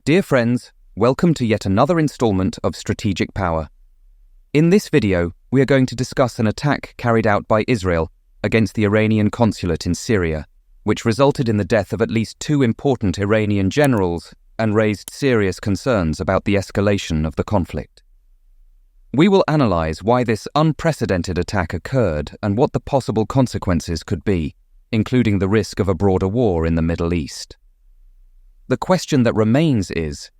Dear friends, welcome to yet another installment of Strategic Power. In this video, we are going to discuss an attack carried out by Israel against the Iranian Consulate in Syria, which resulted in the death of at least 2 important Iranian generals and raised serious concerns about the escalation of the conflict. We will analyze why this unprecedented attack occurred and what the possible consequences could be, including the risk of a broader war in the Middle East. The question that remains is,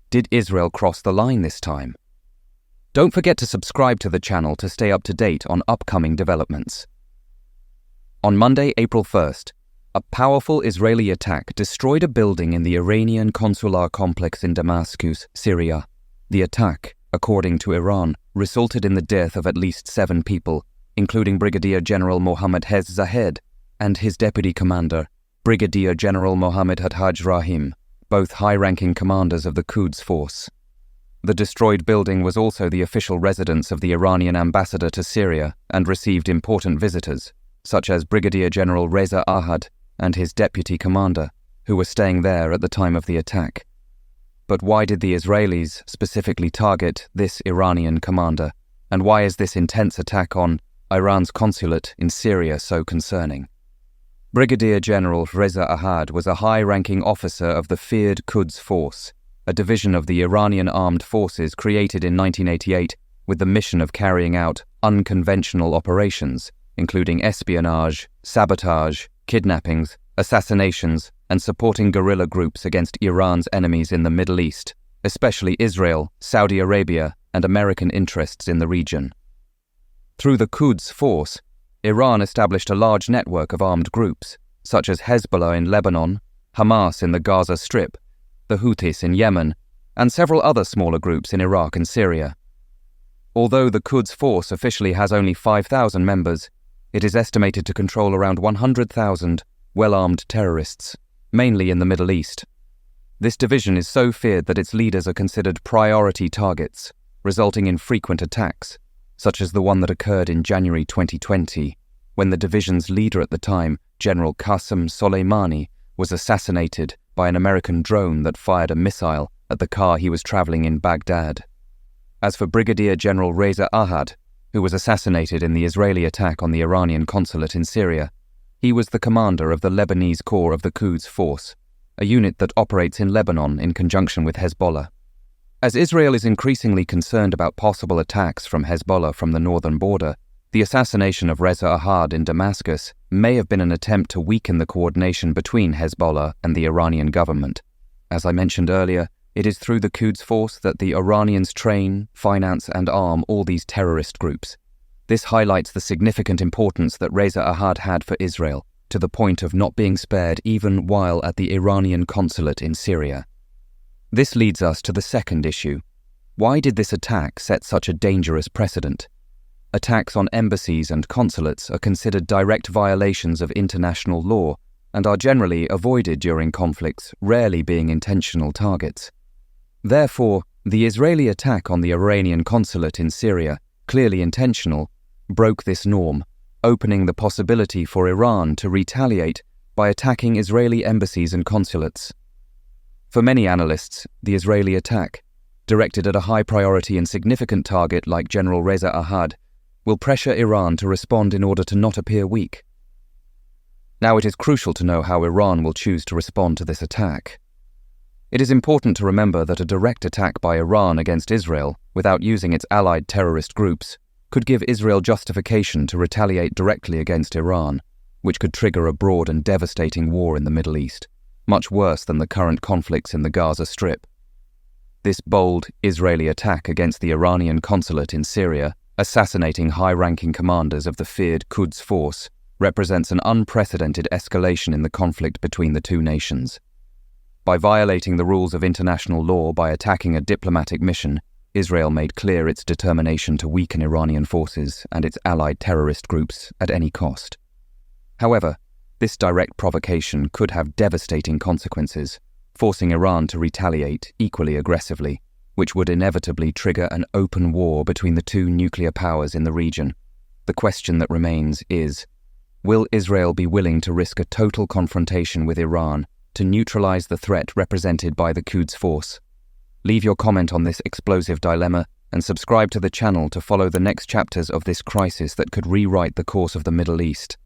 did Israel cross the line this time? Don't forget to subscribe to the channel to stay up to date on upcoming developments. On Monday, April 1st, a powerful Israeli attack destroyed a building in the Iranian Consular complex in Damascus, Syria. The attack, according to Iran, resulted in the death of at least 7 people, including Brigadier General Mohammad Hez Zahed and his deputy commander, Brigadier General Mohammad Hadhaj Rahim, both high-ranking commanders of the Quds Force. The destroyed building was also the official residence of the Iranian ambassador to Syria and received important visitors, such as Brigadier General Reza Ahad and his deputy commander, who were staying there at the time of the attack. But why did the Israelis specifically target this Iranian commander, and why is this intense attack on Iran's consulate in Syria so concerning? Brigadier General Reza Ahad was a high-ranking officer of the feared Quds Force, a division of the Iranian armed forces created in 1988 with the mission of carrying out unconventional operations, including espionage, sabotage, kidnappings, assassinations, and supporting guerrilla groups against Iran's enemies in the Middle East, especially Israel, Saudi Arabia, and American interests in the region. Through the Quds Force, Iran established a large network of armed groups, such as Hezbollah in Lebanon, Hamas in the Gaza Strip, the Houthis in Yemen, and several other smaller groups in Iraq and Syria. Although the Quds Force officially has only 5,000 members, it is estimated to control around 100,000 well-armed terrorists, mainly in the Middle East. This division is so feared that its leaders are considered priority targets, resulting in frequent attacks, such as the one that occurred in January 2020, when the division's leader at the time, General Qasem Soleimani, was assassinated by an American drone that fired a missile at the car he was traveling in Baghdad. As for Brigadier General Reza Ahad, who was assassinated in the Israeli attack on the Iranian consulate in Syria, he was the commander of the Lebanese corps of the Quds Force, a unit that operates in Lebanon in conjunction with Hezbollah. As Israel is increasingly concerned about possible attacks from Hezbollah from the northern border, the assassination of Reza Ahad in Damascus may have been an attempt to weaken the coordination between Hezbollah and the Iranian government. As I mentioned earlier, it is through the Quds Force that the Iranians train, finance, and arm all these terrorist groups. This highlights the significant importance that Reza Ahad had for Israel, to the point of not being spared even while at the Iranian consulate in Syria. This leads us to the second issue. Why did this attack set such a dangerous precedent? Attacks on embassies and consulates are considered direct violations of international law and are generally avoided during conflicts, rarely being intentional targets. Therefore, the Israeli attack on the Iranian consulate in Syria, clearly intentional, broke this norm, opening the possibility for Iran to retaliate by attacking Israeli embassies and consulates. For many analysts, the Israeli attack, directed at a high-priority and significant target like General Reza Ahad, will pressure Iran to respond in order to not appear weak. Now, it is crucial to know how Iran will choose to respond to this attack. It is important to remember that a direct attack by Iran against Israel, without using its allied terrorist groups, could give Israel justification to retaliate directly against Iran, which could trigger a broad and devastating war in the Middle East, much worse than the current conflicts in the Gaza Strip. This bold Israeli attack against the Iranian consulate in Syria, assassinating high-ranking commanders of the feared Quds Force, represents an unprecedented escalation in the conflict between the two nations. By violating the rules of international law by attacking a diplomatic mission, Israel made clear its determination to weaken Iranian forces and its allied terrorist groups at any cost. However, this direct provocation could have devastating consequences, forcing Iran to retaliate equally aggressively, which would inevitably trigger an open war between the 2 nuclear powers in the region. The question that remains is, will Israel be willing to risk a total confrontation with Iran to neutralize the threat represented by the Quds Force. Leave your comment on this explosive dilemma and subscribe to the channel to follow the next chapters of this crisis that could rewrite the course of the Middle East.